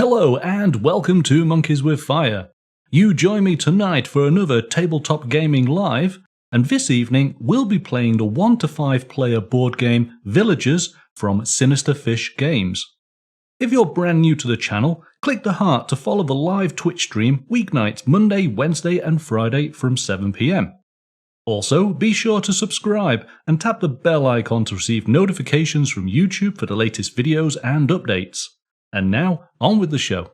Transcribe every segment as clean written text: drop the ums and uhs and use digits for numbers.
Hello and welcome to Monkeys with Fire. You join me tonight for another Tabletop Gaming Live, and this evening we'll be playing the 1 to 5 player board game Villagers from Sinister Fish Games. If you're brand new to the channel, click the heart to follow the live Twitch stream weeknights Monday, Wednesday and Friday from 7 PM. Also, be sure to subscribe and tap the bell icon to receive notifications from YouTube for the latest videos and updates. And now, on with the show.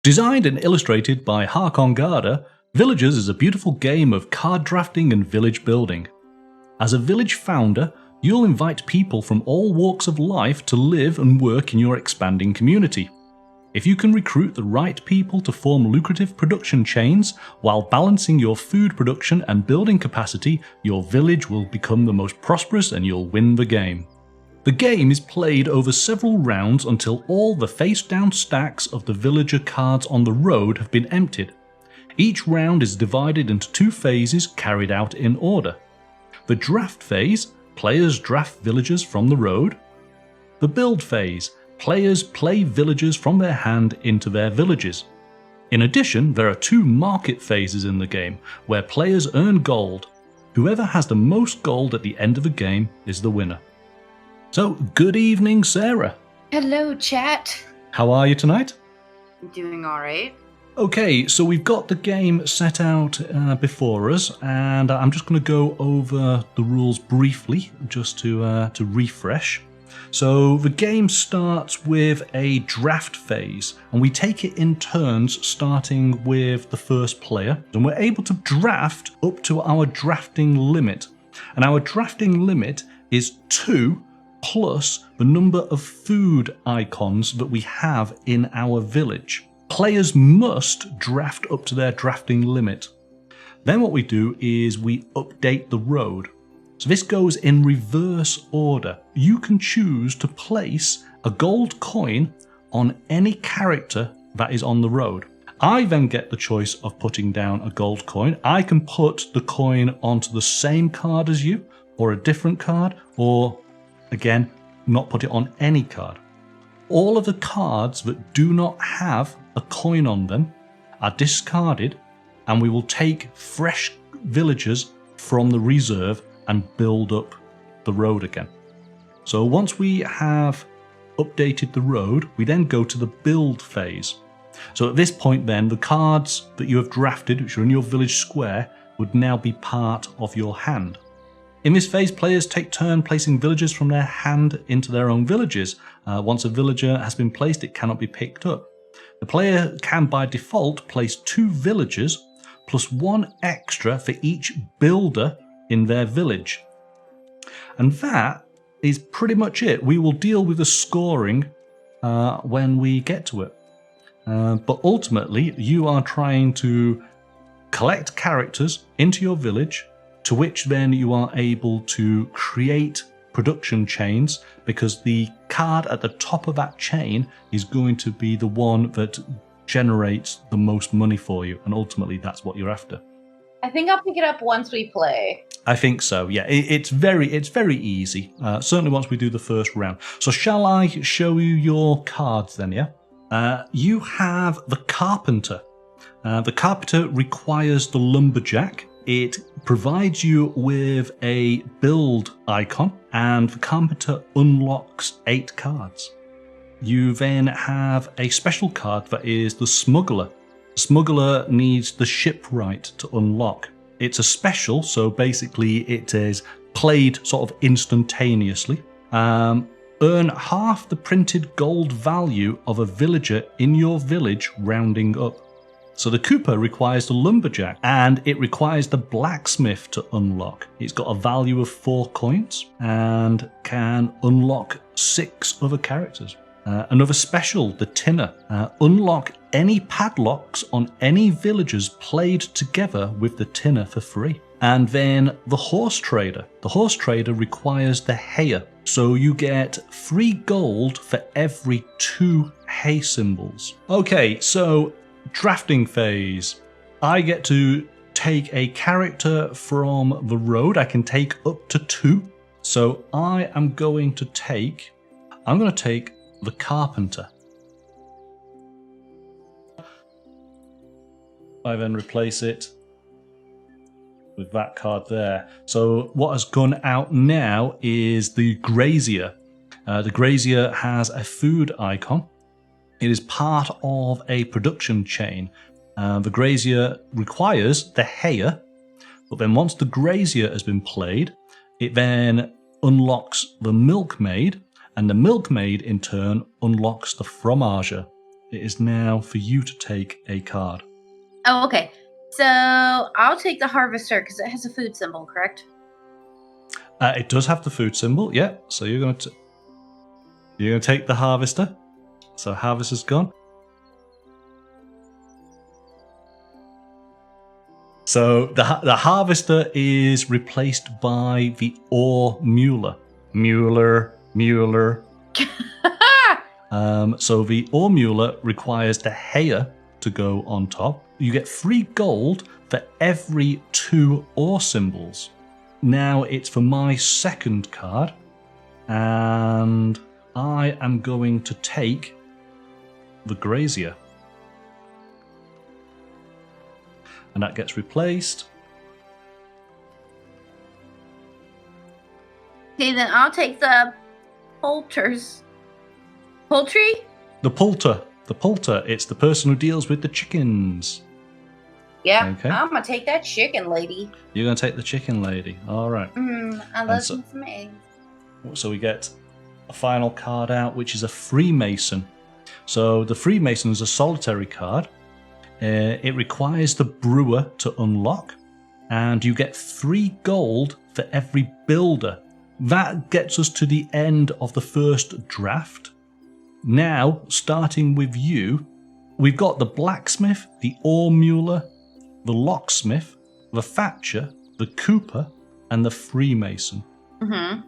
Designed and illustrated by Hakon Garda, Villagers is a beautiful game of card drafting and village building. As a village founder, you'll invite people from all walks of life to live and work in your expanding community. If you can recruit the right people to form lucrative production chains while balancing your food production and building capacity, your village will become the most prosperous and you'll win the game. The game is played over several rounds until all the face-down stacks of the villager cards on the road have been emptied. Each round is divided into 2 phases carried out in order. The draft phase, players draft villagers from the road. The build phase, players play villagers from their hand into their villages. In addition, there are 2 market phases in the game, where players earn gold. Whoever has the most gold at the end of the game is the winner. So, good evening, Sarah. Hello, chat. How are you tonight? I'm doing alright. Okay, so we've got the game set out before us, and I'm just going to go over the rules briefly, just to refresh. So the game starts with a draft phase, and we take it in turns, starting with the first player, and we're able to draft up to our drafting limit. And our drafting limit is 2 plus the number of food icons that we have in our village. Players must draft up to their drafting limit. Then what we do is we update the road. So this goes in reverse order. You can choose to place a gold coin on any character that is on the road. I then get the choice of putting down a gold coin. I can put the coin onto the same card as you, or a different card, or again, not put it on any card. All of the cards that do not have a coin on them are discarded, and we will take fresh villagers from the reserve and build up the road again. So once we have updated the road, we then go to the build phase. So at this point then, the cards that you have drafted, which are in your village square, would now be part of your hand. In this phase, players take turn placing villagers from their hand into their own villages. Once a villager has been placed, it cannot be picked up. The player can by default place 2 villagers plus 1 extra for each builder in their village. And that is pretty much it. We will deal with the scoring when we get to it. But ultimately, you are trying to collect characters into your village, to which then you are able to create production chains, because the card at the top of that chain is going to be the one that generates the most money for you, and ultimately that's what you're after. I think I'll pick it up once we play. I think so, yeah. It's very easy, certainly once we do the first round. So shall I show you your cards then, yeah? You have the Carpenter. The Carpenter requires the Lumberjack. It provides you with a build icon, and the Carpenter unlocks 8 cards. You then have a special card that is the Smuggler. The Smuggler needs the Shipwright to unlock. It's a special, so basically it is played sort of instantaneously. Earn half the printed gold value of a villager in your village, rounding up. So the Cooper requires the Lumberjack, and it requires the Blacksmith to unlock. It's got a value of 4 coins and can unlock 6 other characters. Another special, the Tinner. Unlock any padlocks on any villagers played together with the Tinner for free. And then the Horse Trader. The Horse Trader requires the Heyer. So you get 3 gold for every 2 hay symbols. Okay, so drafting phase. I get to take a character from the road. I can take up to 2. So I'm going to take the Carpenter. I then replace it with that card there. So what has gone out now is the Grazier. The Grazier has a food icon. It is part of a production chain. The Grazier requires the Heyer, but then once the Grazier has been played, it then unlocks the Milkmaid, and the Milkmaid in turn unlocks the Fromager. It is now for you to take a card. Oh, okay. So I'll take the Harvester because it has a food symbol, correct? It does have the food symbol, yeah. So you're going to take the Harvester. So Harvester's gone. So the Harvester is replaced by the Ore Mueller. Mueller. So the Ore Mueller requires the Heyer to go on top. You get 3 gold for every 2 ore symbols. Now it's for my second card, and I am going to take the Grazier. And that gets replaced. Okay, then I'll take the Poultry? The Poulter. It's the person who deals with the chickens. Yeah, Okay. I'm gonna take that chicken lady. You're going to take the chicken lady. All right. I love some eggs. So we get a final card out, which is a Freemason. So the Freemason is a solitary card. It requires the Brewer to unlock, and you get 3 gold for every builder. That gets us to the end of the first draft. Now, starting with you, we've got the Blacksmith, the Ore Mueller, the Locksmith, the Thatcher, the Cooper, and the Freemason. Mm-hmm.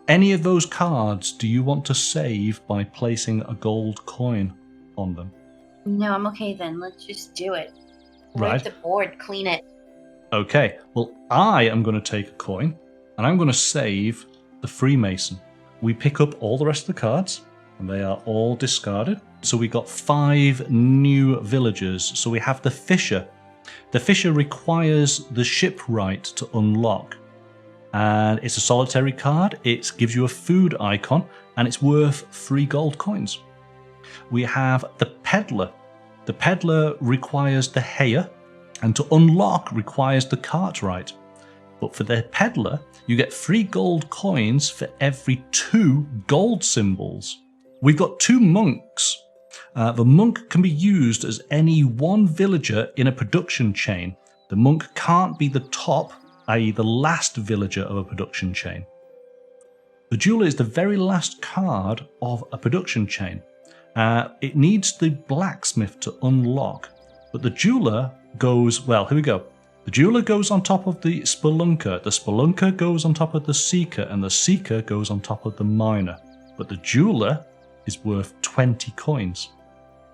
Any of those cards do you want to save by placing a gold coin on them? No, I'm okay then. Let's just do it. Right. Wipe the board, clean it. Okay, well, I am going to take a coin, and I'm going to save the Freemason. We pick up all the rest of the cards, and they are all discarded. So we got 5 new villagers. So we have the Fisher. The Fisher requires the Shipwright to unlock. And it's a solitary card. It gives you a food icon, and it's worth 3 gold coins. We have the Peddler. The Peddler requires the Heyer, and to unlock requires the Cartwright. But for the Peddler, you get 3 gold coins for every 2 gold symbols. We've got 2 monks. The monk can be used as any one villager in a production chain. The monk can't be the top, i.e. the last villager of a production chain. The jeweler is the very last card of a production chain. It needs the blacksmith to unlock, but the jeweler goes, well, here we go. The jeweler goes on top of the spelunker goes on top of the seeker, and the seeker goes on top of the miner. But the jeweler is worth 20 coins.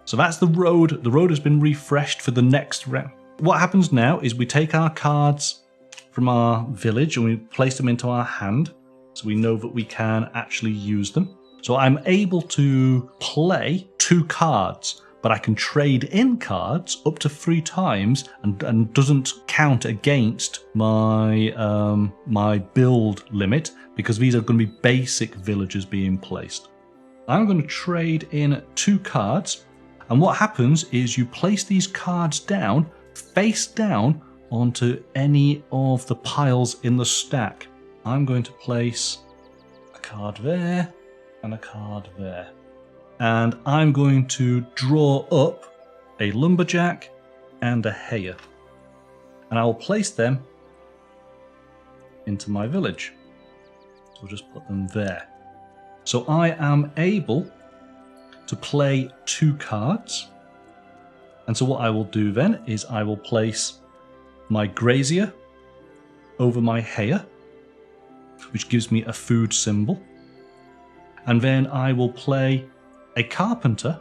So that's the road. The road has been refreshed for the next round. What happens now is we take our cards from our village and we place them into our hand, so we know that we can actually use them. So I'm able to play 2 cards, but I can trade in cards up to 3 times and doesn't count against my my build limit, because these are going to be basic villagers being placed. I'm going to trade in 2 cards, and what happens is you place these cards down, face down, onto any of the piles in the stack. I'm going to place a card there and a card there. And I'm going to draw up a lumberjack and a heyer. And I will place them into my village. So we'll just put them there. So I am able to play 2 cards. And so what I will do then is I will place my grazier over my heyer, which gives me a food symbol. And then I will play a carpenter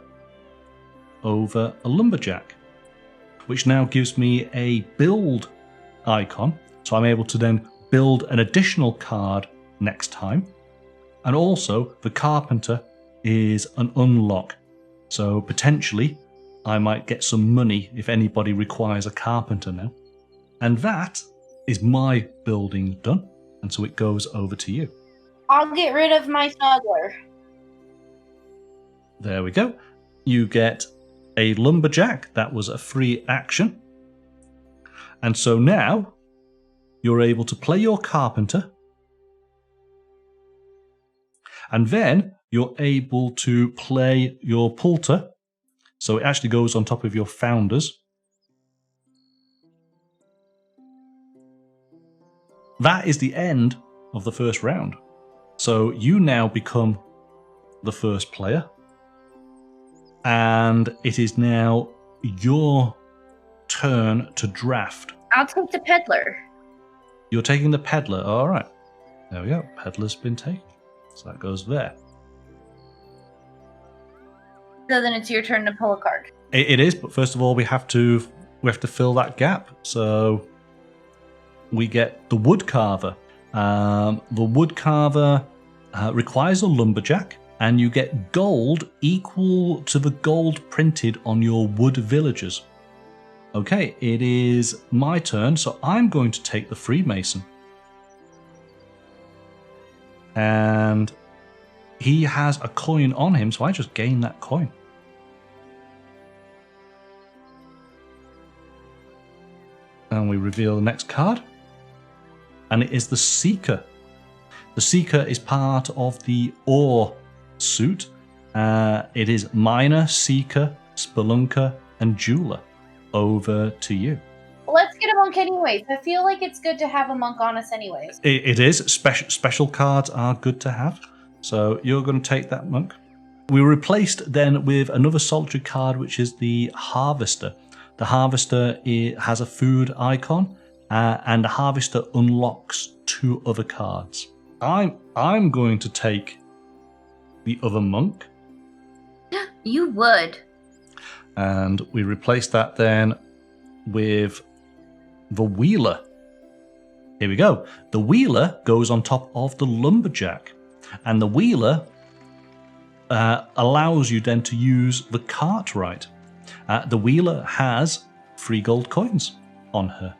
over a lumberjack, which now gives me a build icon. So I'm able to then build an additional card next time. And also the carpenter is an unlock. So potentially I might get some money if anybody requires a carpenter now. And that is my building done. And so it goes over to you. I'll get rid of my smuggler. There we go. You get a lumberjack. That was a free action. And so now you're able to play your carpenter. And then you're able to play your poulter. So it actually goes on top of your founders. That is the end of the first round. So you now become the first player. And it is now your turn to draft. I'll take the peddler. You're taking the peddler. All right. There we go. Peddler's been taken. So that goes there. So then it's your turn to pull a card. It is, but first of all, we have to fill that gap. So we get the woodcarver. The woodcarver requires a lumberjack, and you get gold equal to the gold printed on your wood villagers. Okay, it is my turn, so I'm going to take the Freemason. And he has a coin on him, so I just gain that coin. And we reveal the next card. And it is the Seeker. The Seeker is part of the Ore suit. It is Miner, Seeker, Spelunker, and Jeweler. Over to you. Let's get a monk anyways. I feel like it's good to have a monk on us anyways. It is. Special cards are good to have. So you're going to take that monk. We replaced then with another solitary card, which is the Harvester. The Harvester has a food icon, and the Harvester unlocks 2 other cards. I'm going to take the other monk. You would. And we replace that then with the Wheeler. Here we go. The Wheeler goes on top of the Lumberjack. And the Wheeler allows you then to use the Cartwright. The Wheeler has 3 gold coins on her.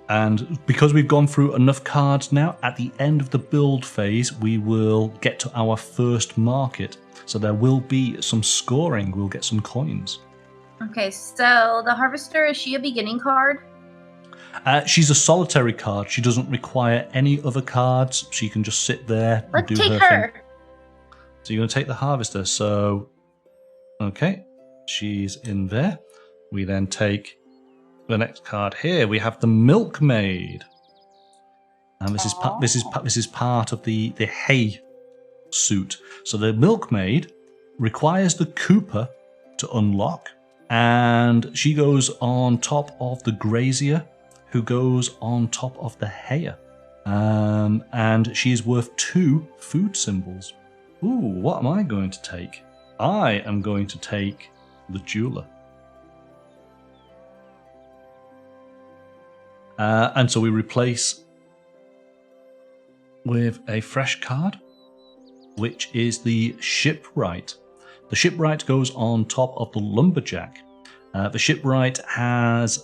And because we've gone through enough cards now, at the end of the build phase, we will get to our first market. So there will be some scoring. We'll get some coins. Okay, so the Harvester, is she a beginning card? She's a solitary card. She doesn't require any other cards. She can just sit there and do Let's take her her. thing. So you're going to take the Harvester. So, okay, she's in there. We then take the next card here. We have the Milkmaid, and this is part of the hay suit. So the Milkmaid requires the Cooper to unlock. And she goes on top of the Grazier, who goes on top of the Hayer. And she is worth 2 food symbols. Ooh, what am I going to take? I am going to take the Jeweler. And so we replace with a fresh card, which is the Shipwright. The Shipwright goes on top of the Lumberjack. The Shipwright is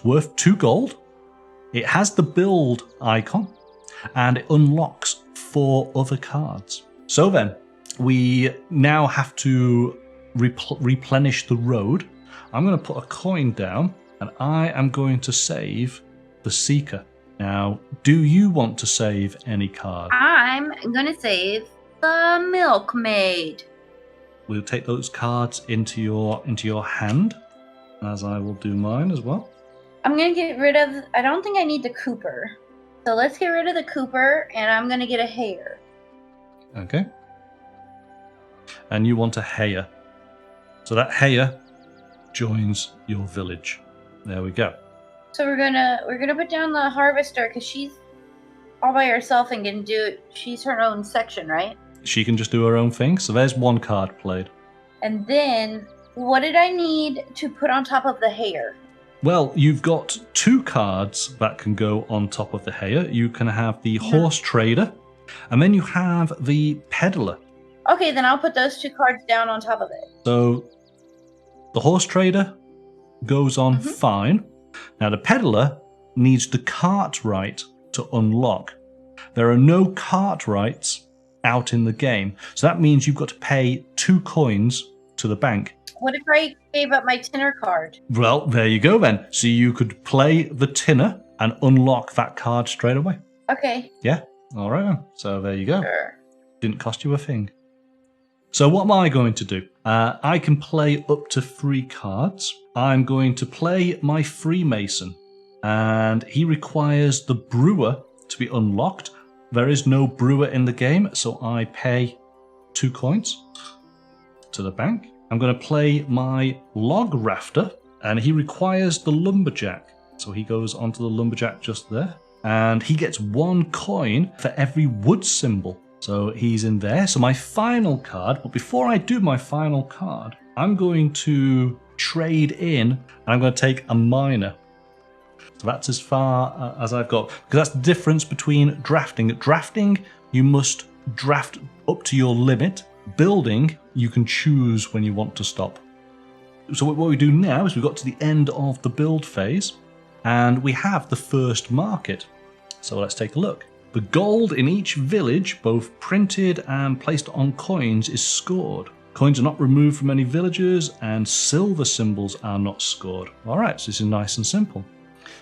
worth 2 gold. It has the build icon, and it unlocks 4 other cards. So then, we now have to replenish the road. I'm going to put a coin down, and I am going to save the Seeker. Now, do you want to save any card? I'm going to save the Milkmaid. We'll take those cards into your hand, as I will do mine as well. I'm going to get rid of... I don't think I need the Cooper. So let's get rid of the Cooper, and I'm going to get a Hayer. Okay. And you want a Hayer. So that Hayer joins your village. There we go. So we're gonna put down the Harvester, because she's all by herself and can do it. She's her own section, right? She can just do her own thing. So there's 1 card played. And then, what did I need to put on top of the Hayer? Well, you've got 2 cards that can go on top of the Hayer. You can have the Horse Trader, and then you have the Peddler. Okay, then I'll put those 2 cards down on top of it. So The horse trader goes on fine. Now the peddler needs the cart right to unlock. There are no cart rights out in the game. So that means you've got to pay 2 coins to the bank. What if I gave up my tinner card? Well, there you go then. So you could play the tinner and unlock that card straight away. Okay. Yeah. All right then. So there you go. Sure. Didn't cost you a thing. So what am I going to do? I can play up to 3 cards. I'm going to play my Freemason. And he requires the brewer to be unlocked. There is no brewer in the game, so I pay 2 coins to the bank. I'm going to play my log rafter, and he requires the lumberjack. So he goes onto the lumberjack just there. And he gets 1 coin for every wood symbol. So he's in there. So my final card, but before I do my final card, I'm going to trade in, and I'm going to take a miner. So that's as far as I've got. Because that's the difference between drafting. At drafting, you must draft up to your limit. Building, you can choose when you want to stop. So what we do now is we've got to the end of the build phase, and we have the first market. So let's take a look. The gold in each village, both printed and placed on coins, is scored. Coins are not removed from any villagers, and silver symbols are not scored. All right, so this is nice and simple.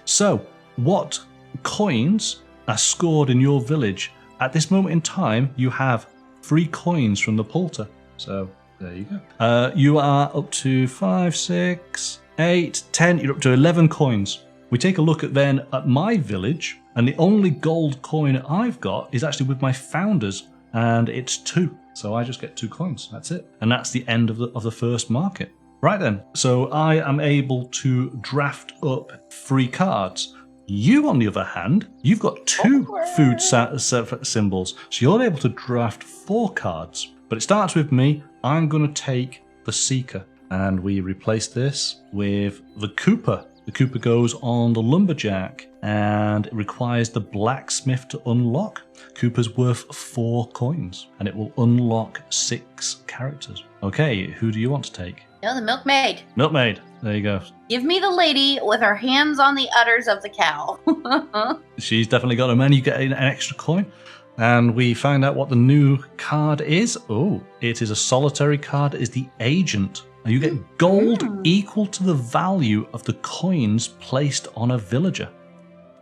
So, what coins are scored in your village? At this moment in time, you have 3 coins from the Poulter. So, there you go. You are up to 5, 6, 8, 10. You're up to 11 coins. We take a look then at my village, and the only gold coin I've got is actually with my founders, and it's 2. So I just get 2 coins. That's it. And that's the end of the first market. Right then. So I am able to draft up 3 cards. You, on the other hand, you've got 2 food symbols. So you're able to draft 4 cards. But it starts with me. I'm going to take the Seeker. And we replace this with the Cooper. The Cooper goes on the Lumberjack, and it requires the Blacksmith to unlock. Cooper's worth 4 coins, and it will unlock 6 characters. Okay, who do you want to take? No, the milkmaid. Milkmaid. There you go. Give me the lady with her hands on the udders of the cow. She's definitely got them, and you get an extra coin. And we find out what the new card is. Oh, it is a solitary card. It is the Agent. And you get gold equal to the value of the coins placed on a villager.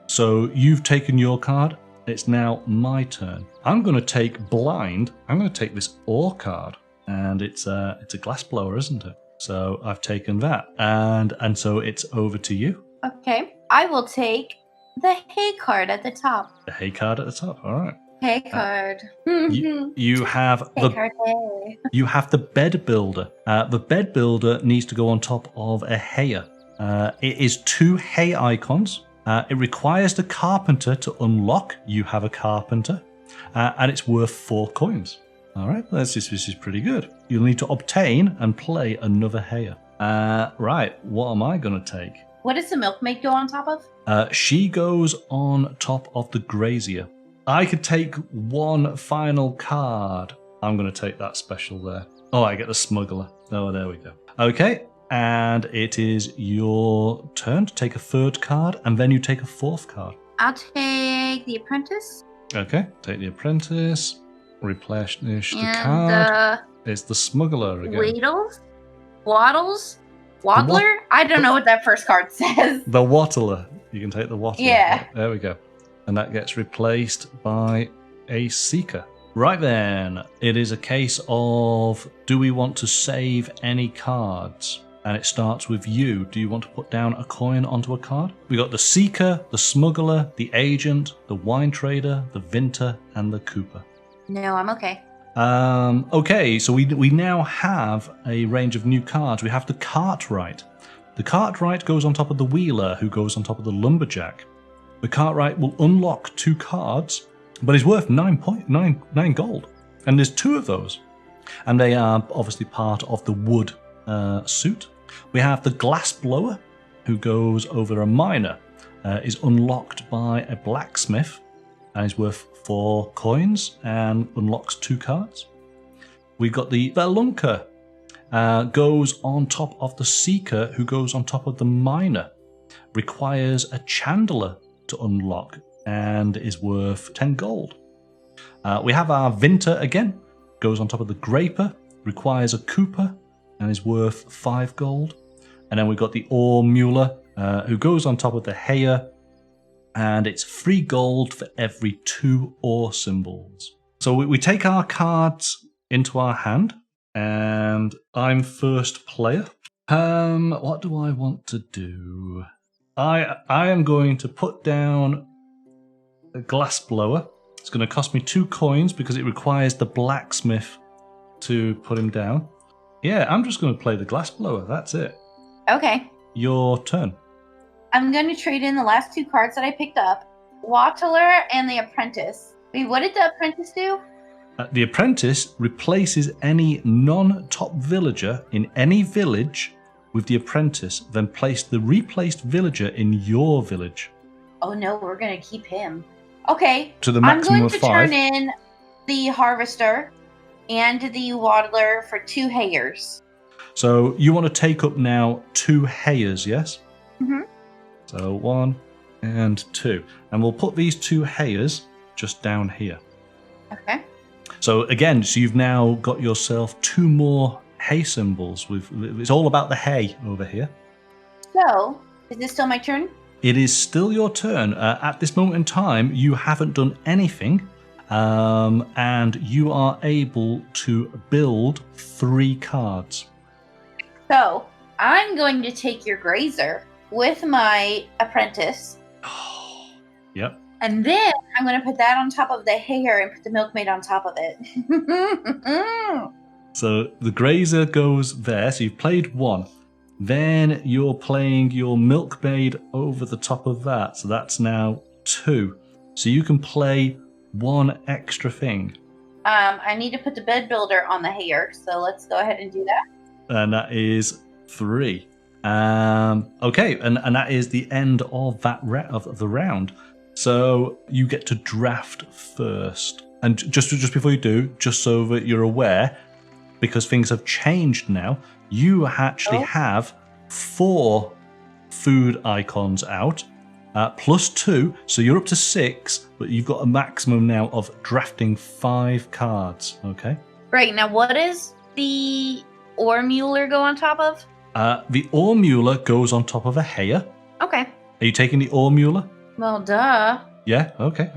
So you've taken your card. It's now my turn. I'm going to take Blind. I'm going to take this Ore card. And it's a glass blower, isn't it? So I've taken that. And so it's over to you. Okay. I will take the Hay card at the top. The Hay card at the top. All right. Hay card. You have Hay card. You have the Bed Builder. The Bed Builder needs to go on top of a hayer. It is 2 hay icons. It requires the Carpenter to unlock. You have a Carpenter. And it's worth 4 coins. All right, this is pretty good. You'll need to obtain and play another hayer. Right, what am I going to take? What does the milkmaid go on top of? She goes on top of the Grazier. I could take 1 final card. I'm going to take that special there. Oh, I get the Smuggler. Oh, there we go. Okay, and it is your turn to take a 3rd card, and then you take a 4th card. I'll take the Apprentice. Okay, take the Apprentice. Replenish the card. It's the Smuggler again. Waddles? Waddles? Waddler? I don't know what that first card says. The Wattler. You can take the Wattler. Yeah. There we go. And that gets replaced by a Seeker. Right then, it is a case of, do we want to save any cards? And it starts with you. Do you want to put down a coin onto a card? We got the Seeker, the Smuggler, the Agent, the Wine Trader, the Vinter, and the Cooper. No, I'm okay. Okay, so we now have a range of new cards. We have the Cartwright. The Cartwright goes on top of the Wheeler, who goes on top of the Lumberjack. The Cartwright will unlock 2 cards, but is worth 9 gold. And there's 2 of those. And they are obviously part of the wood suit. We have the Glass Blower, who goes over a miner, is unlocked by a blacksmith, and is worth 4 coins and unlocks 2 cards. We've got the Velunker. goes on top of the seeker, who goes on top of the miner. Requires a chandler to unlock and is worth 10 gold. We have our Vinter again, goes on top of the Graper, requires a Cooper and is worth 5 gold. And then we've got the Ore Mueller, who goes on top of the Heyer, and it's 3 gold for every 2 ore symbols. So we take our cards into our hand, and I'm first player. What do I want to do? I am going to put down a glass blower. It's going to cost me 2 coins because it requires the blacksmith to put him down. Yeah, I'm just going to play the glass blower. That's it. Okay. Your turn. I'm going to trade in the last 2 cards that I picked up. Wattler and the Apprentice. Wait, what did the Apprentice do? The Apprentice replaces any non-top villager in any village with the Apprentice, then place the replaced villager in your village. Oh no, we're going to keep him. Okay. To the maximum of 5. I'm going to turn in the Harvester and the Waddler for 2 Hayers. So you want to take up now 2 Hayers, yes? Mm-hmm. So 1 and 2. And we'll put these 2 Hayers just down here. Okay. So again, so you've now got yourself 2 more hay symbols. It's all about the hay over here. So, is this still my turn? It is still your turn. At this moment in time, you haven't done anything. And you are able to build 3 cards. So, I'm going to take your Grazer with my Apprentice. Yep. And then I'm going to put that on top of the Hayer and put the Milkmaid on top of it. So the Grazer goes there. So you've played 1. Then you're playing your Milkmaid over the top of that. So that's now 2. So you can play 1 extra thing. I need to put the Bed Builder on the Hayer. So let's go ahead and do that. And that is 3. Okay, and that is the end of that of the round. So you get to draft first. And just before you do, just so that you're aware, because things have changed now, you actually have 4 food icons out, plus 2, so you're up to 6, but you've got a maximum now of drafting 5 cards, okay? Right, now what does the Ore Mueller go on top of? The Ore Mueller goes on top of a Hayer. Okay. Are you taking the Ore Mueller? Well, duh. Yeah, okay.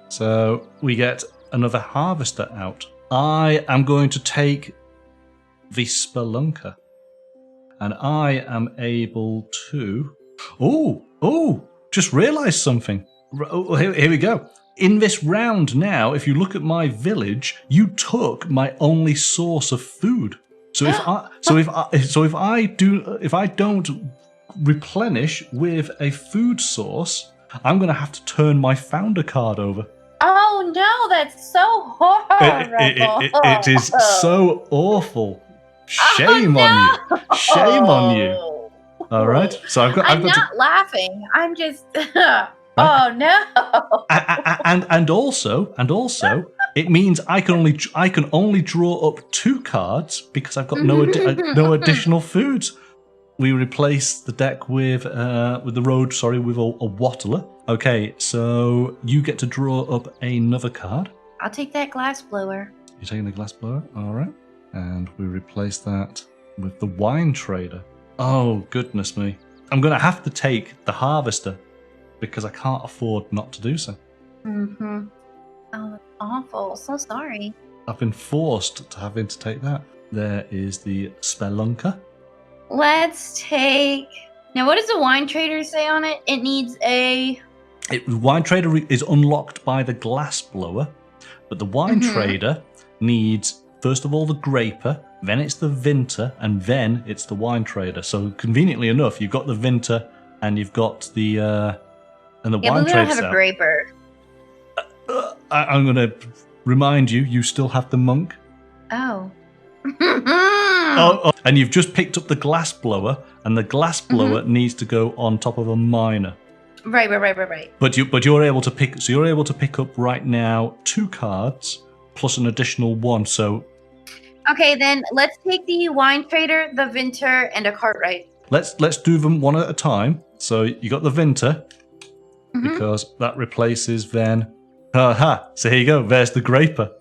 So we get another Harvester out. I am going to take the Spelunker. And I am able to... Oh, just realised something. Here we go. In this round now, if you look at my village, you took my only source of food. So if I don't replenish with a food source, I'm going to have to turn my founder card over. Oh no, that's so horrible. It is so awful. Shame on you. Shame on you. All right. So I'm not laughing. I'm just. Oh no. And also, it means I can only draw up 2 cards because I've got no additional foods. We replace the deck with a Wattler. Okay, so you get to draw up another card. I'll take that glass blower. You're taking the glass blower? All right. And we replace that with the Wine Trader. Oh, goodness me. I'm going to have to take the Harvester because I can't afford not to do so. Mm-hmm. Oh, that's awful. So sorry. I've been forced to having to take that. There is the Spelunker. Let's take... Now, what does the Wine Trader say on it? It needs a... Wine Trader is unlocked by the glass blower, but the Wine Trader needs, first of all, the Graper, then it's the Vinter, and then it's the Wine Trader. So conveniently enough, you've got the Vinter and you've got the Wine Trader. Yeah, but we don't have a Graper. I'm going to remind you, you still have the Monk. Oh. And you've just picked up the glass blower, and the glass blower needs to go on top of a miner. Right. But you're able to pick up right now 2 cards plus an additional 1. So Okay, then let's take the wine trader, the Vinter, and a cartwright. Let's do them one at a time. So you got the Vinter, Mhm. because that replaces then. Aha! So here you go. There's the Graper.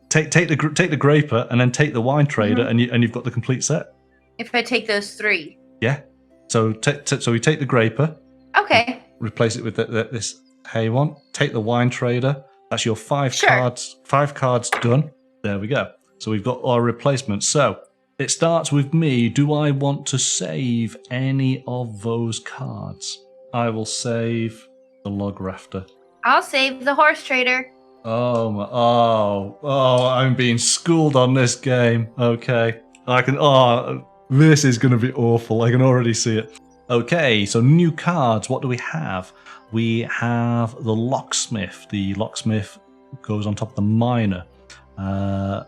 take the Graper and then take the wine trader, and you've got the complete set. If I take those 3. Yeah. So so we take the Graper. Okay. Replace it with this hay one. Take the wine trader. That's your 5 cards. 5 cards done. There we go. So we've got our replacements. So it starts with me. Do I want to save any of those cards? I will save the log rafter. I'll save the horse trader. I'm being schooled on this game. Okay. This is going to be awful. I can already see it. Okay, so new cards. What do we have? We have the locksmith. The locksmith goes on top of the miner.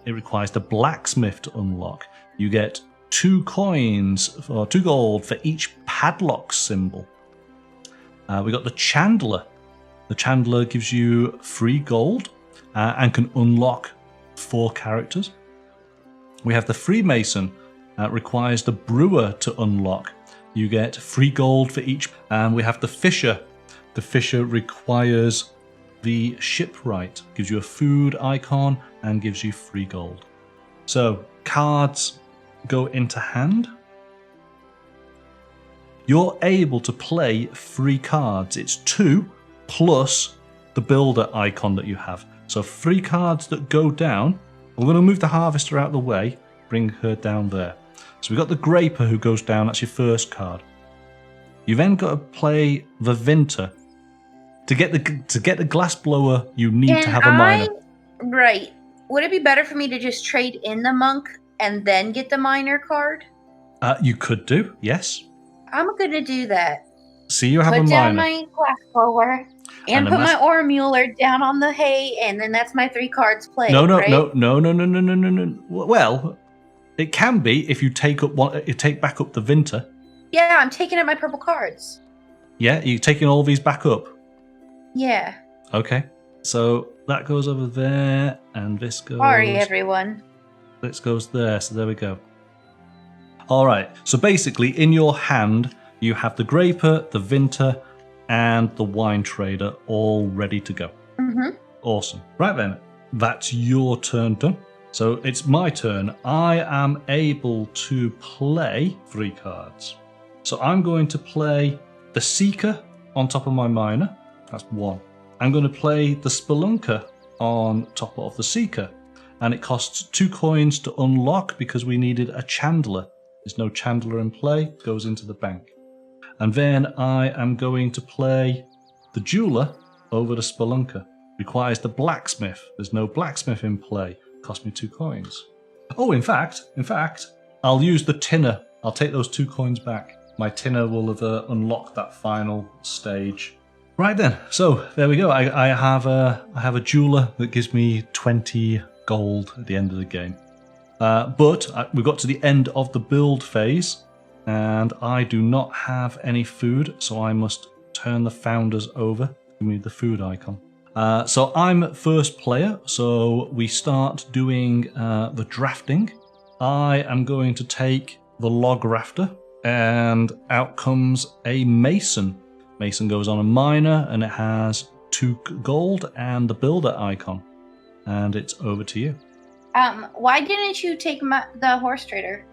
It requires the blacksmith to unlock. You get 2 coins or 2 gold for each padlock symbol. We got the chandler. The chandler gives you 3 gold and can unlock 4 characters. We have the freemason. Requires the brewer to unlock. You get 3 gold for each. And we have the fisher. The fisher requires the shipwright. Gives you a food icon and gives you 3 gold. So cards go into hand. You're able to play 3 cards. It's 2 plus the builder icon that you have. So 3 cards that go down. We're going to move the harvester out of the way. Bring her down there. So we've got the Graper who goes down. That's your first card. You then got to play the Vinter. To get the glass blower, you need to have a miner. Right. Would it be better for me to just trade in the monk and then get the miner card? You could do, yes. I'm going to do that. See, you have a Put miner. down my glass blower and put my ore muler down on the hay, and then that's my 3 cards played. No. Right? Well, it can be if you take back up the Vinter. Yeah, I'm taking up my purple cards. Yeah, you're taking all these back up. Yeah. Okay, so that goes over there, and this goes. Sorry, everyone. This goes there. So there we go. All right. So basically, in your hand, you have the Graper, the Vinter, and the wine trader all ready to go. Mm-hmm. Awesome. Right then, that's your turn done. So it's my turn. I am able to play 3 cards. So I'm going to play the Seeker on top of my Miner. That's 1. I'm going to play the Spelunker on top of the Seeker. And it costs 2 coins to unlock because we needed a Chandler. There's no Chandler in play. Goes into the bank. And then I am going to play the Jeweler over the Spelunker. Requires the Blacksmith. There's no Blacksmith in play. Cost me 2 coins. Oh, in fact, I'll use the Tinner. I'll take those 2 coins back. My Tinner will have unlocked that final stage. Right then, so there we go. I have a Jeweler that gives me 20 gold at the end of the game. But we got to the end of the build phase, and I do not have any food, so I must turn the founders over. Give me the food icon. So I'm first player, so we start doing the drafting. I am going to take the log rafter, and out comes a mason. Mason goes on a miner, and it has 2 gold and the builder icon. And it's over to you. Why didn't you take the horse trader?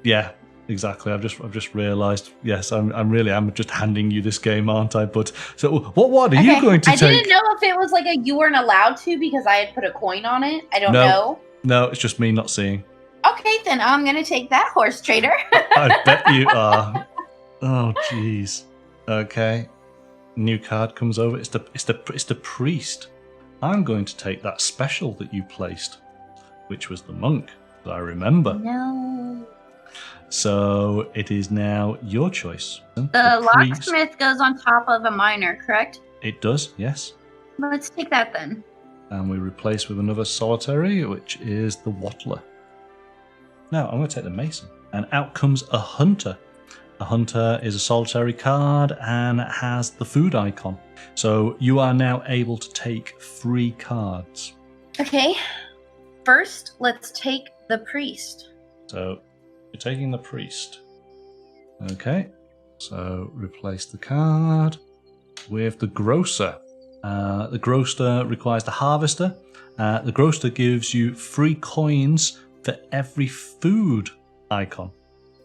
Yeah, exactly. I've just realised. Yes, I'm just handing you this game, aren't I? But so, what are you going to take? I didn't know if it was like you weren't allowed to because I had put a coin on it. I don't know. No, it's just me not seeing. Okay, then I'm gonna take that horse trader. I bet you are. Oh, jeez. Okay, new card comes over. It's the priest. I'm going to take that special that you placed, which was the monk that I remember. No. So it is now your choice. The locksmith goes on top of a miner, correct? It does, yes. Let's take that then. And we replace with another solitary, which is the Wattler. Now I'm going to take the mason. And out comes a hunter. A hunter is a solitary card and has the food icon. So you are now able to take 3 cards. Okay. First, let's take the priest. So you're taking the priest. Okay. So replace the card with the grocer. The grocer requires the harvester. The grocer gives you 3 coins for every food icon.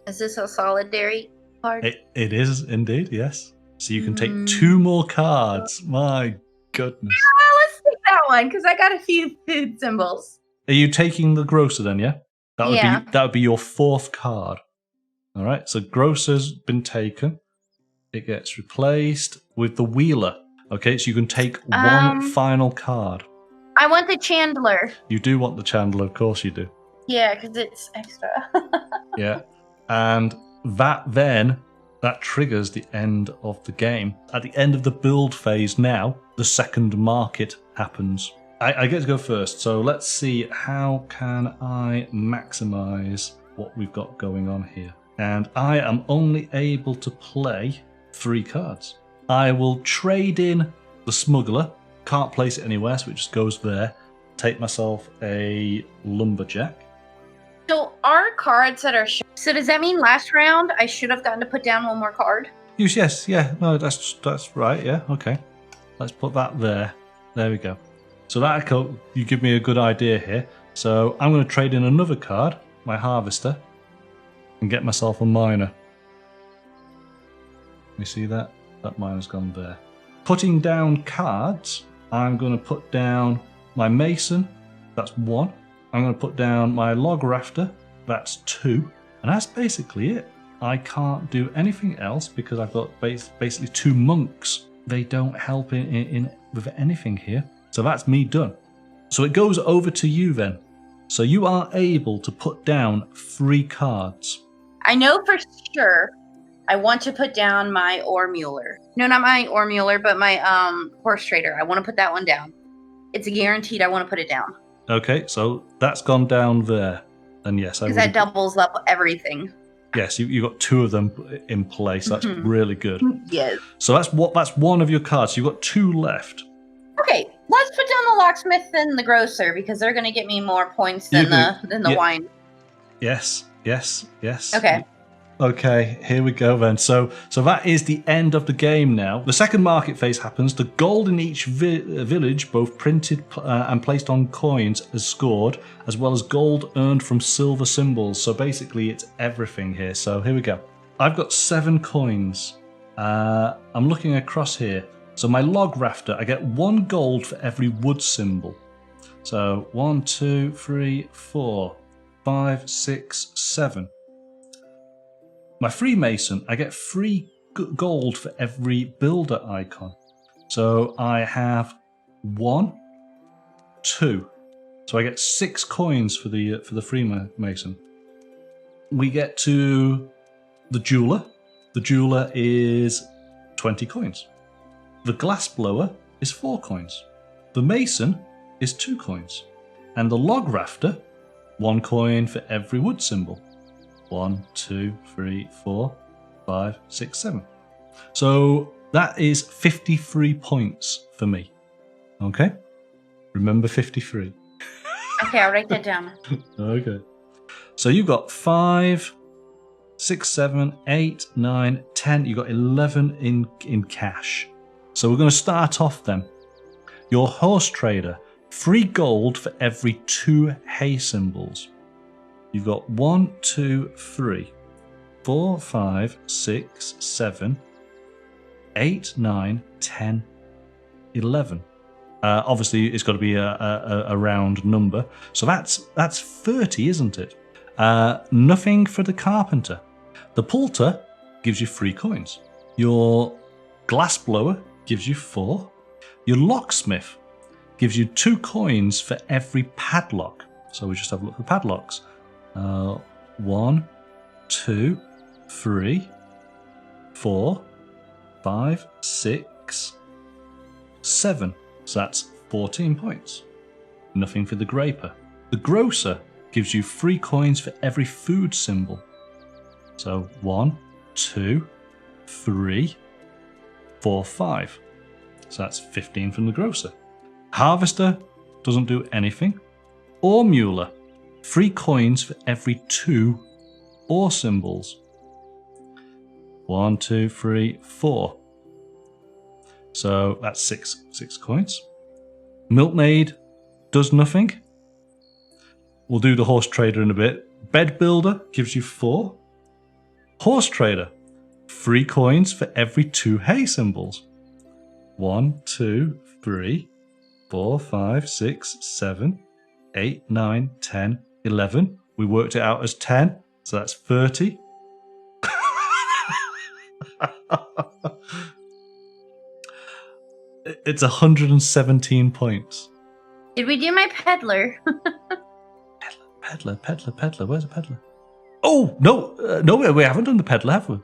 Is this a solidary card? It is indeed, yes. So you can take 2 more cards. My goodness. Let's take that one because I got a few food symbols. Are you taking the grocer then, yeah? Yeah. That would be your 4th card. All right, so grocer's been taken. It gets replaced with the wheeler. Okay, so you can take 1 final card. I want the chandler. You do want the chandler, of course you do. Yeah, because it's extra. Yeah, and that triggers the end of the game. At the end of the build phase now, the second market happens. I get to go first, so let's see how can I maximize what we've got going on here. And I am only able to play 3 cards. I will trade in the smuggler. Can't place it anywhere, so it just goes there. Take myself a lumberjack. So our cards that are so does that mean last round I should have gotten to put down 1 more card? Yes, yeah, no, that's right, yeah, okay. Let's put that there. There we go. So that you give me a good idea here. So I'm going to trade in another card, my harvester, and get myself a miner. You see that? That miner's gone there. Putting down cards, I'm going to put down my mason. That's 1. I'm going to put down my log rafter. That's 2. And that's basically it. I can't do anything else because I've got basically 2 monks. They don't help in with anything here. So that's me done. So it goes over to you then. So you are able to put down 3 cards. I know for sure I want to put down my ore mueller. No, not my ore mueller, but my horse trader. I want to put that one down. It's guaranteed I want to put it down. Okay, so that's gone down there. And yes, because that doubles up everything. Yes, you got 2 of them in place. That's really good. Yes. So that's 1 of your cards. You've got 2 left. Okay, let's put down the locksmith and the grocer because they're going to get me more points than the wine. Yes. Okay. Okay, here we go then. So that is the end of the game now. The second market phase happens. The gold in each village, both printed and placed on coins, is scored, as well as gold earned from silver symbols. So basically, it's everything here. So here we go. I've got 7 coins. I'm looking across here. So my log rafter, I get 1 gold for every wood symbol. So 1, 2, 3, 4, 5, 6, 7. My Freemason, I get 3 gold for every builder icon. So I have 1, 2. So I get 6 coins for the Freemason. We get to the jeweler. The jeweler is 20 coins. The glassblower is 4 coins. The mason is 2 coins. And the log rafter, 1 coin for every wood symbol. 1, 2, 3, 4, 5, 6, 7. So that is 53 points for me. Okay? Remember 53. Okay, I'll write that down. Okay. So you've got 5, 6, 7, 8, 9, 10. You've got 11 in cash. So we're going to start off then. Your horse trader, 3 gold for every 2 hay symbols. You've got 1, 2, 3, 4, 5, 6, 7, 8, 9, 10, 11. Obviously, it's got to be a round number. So that's 30, isn't it? Nothing for the carpenter. The poulter gives you 3 coins. Your glassblower gives you 4. Your locksmith gives you 2 coins for every padlock. So we just have a look at the padlocks. 1, 2, 3, 4, 5, 6, 7. So that's 14 points. Nothing for the graper. The grocer gives you 3 coins for every food symbol. So 1, 2, 3, 4, 5. So that's 15 from the grocer. Harvester doesn't do anything. ore muler. 3 coins for every 2 ore symbols. 1, 2, 3, 4. So that's 6 coins. Milkmaid does nothing. We'll do the horse trader in a bit. Bed builder gives you 4. Horse trader, 3 coins for every 2 hay symbols. 1, 2, 3, 4, 5, 6, 7, 8, 9, 10, 11. We worked it out as 10, so that's 30. It's 117 points. Did we do my peddler? Peddler. Where's the peddler? Oh, no, we haven't done the peddler, have we?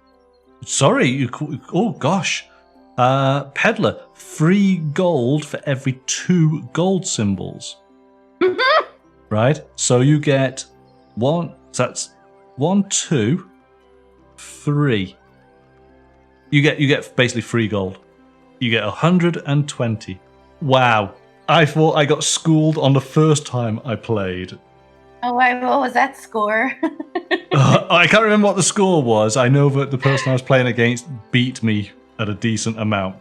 Sorry, oh gosh. Peddler, 3 gold for every 2 gold symbols. Right? So you get 1, so that's 1, 2, 3. You get basically 3 gold. You get 120. Wow. I thought I got schooled on the first time I played. Oh, what was that score? I can't remember what the score was. I know that the person I was playing against beat me at a decent amount.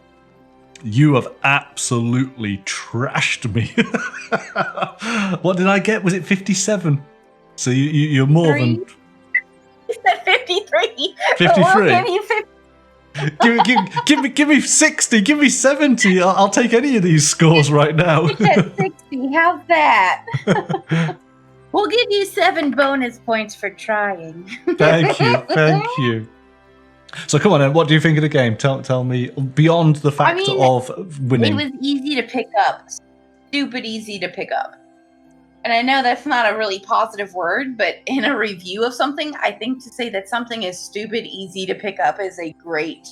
You have absolutely trashed me. What did I get? Was it 57? So you're more than... You said 53. 53? We'll give you 50. give me 60. Give me 70. I'll take any of these scores right now. You said 60. How's that? We'll give you 7 bonus points for trying. Thank you. So come on then, what do you think of the game? Tell me, beyond the fact of winning. It was easy to pick up. Stupid easy to pick up. And I know that's not a really positive word, but in a review of something, I think to say that something is stupid easy to pick up is a great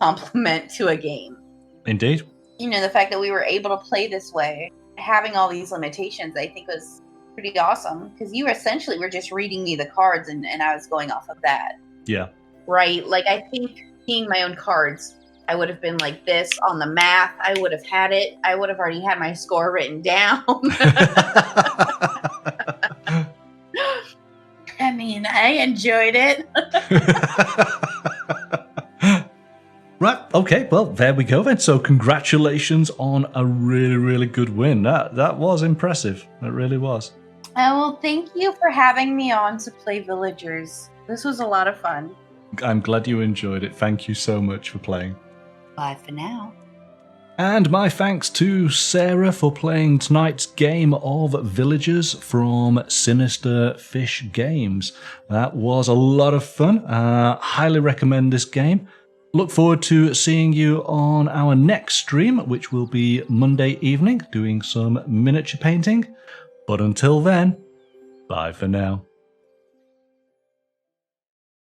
compliment to a game. Indeed. You know, the fact that we were able to play this way, having all these limitations, I think was pretty awesome. Because you essentially were just reading me the cards and I was going off of that. Yeah. Right? Like, I think seeing my own cards, I would have been like this on the math. I would have had it. I would have already had my score written down. I mean, I enjoyed it. Right. Okay. Well, there we go then. So congratulations on a really, really good win. That was impressive. It really was. Well, thank you for having me on to play Villagers. This was a lot of fun. I'm glad you enjoyed it. Thank you so much for playing. Bye for now. And my thanks to Sarah for playing tonight's game of Villagers from Sinister Fish Games. That was a lot of fun. Highly recommend this game. Look forward to seeing you on our next stream, which will be Monday evening, doing some miniature painting. But until then, bye for now.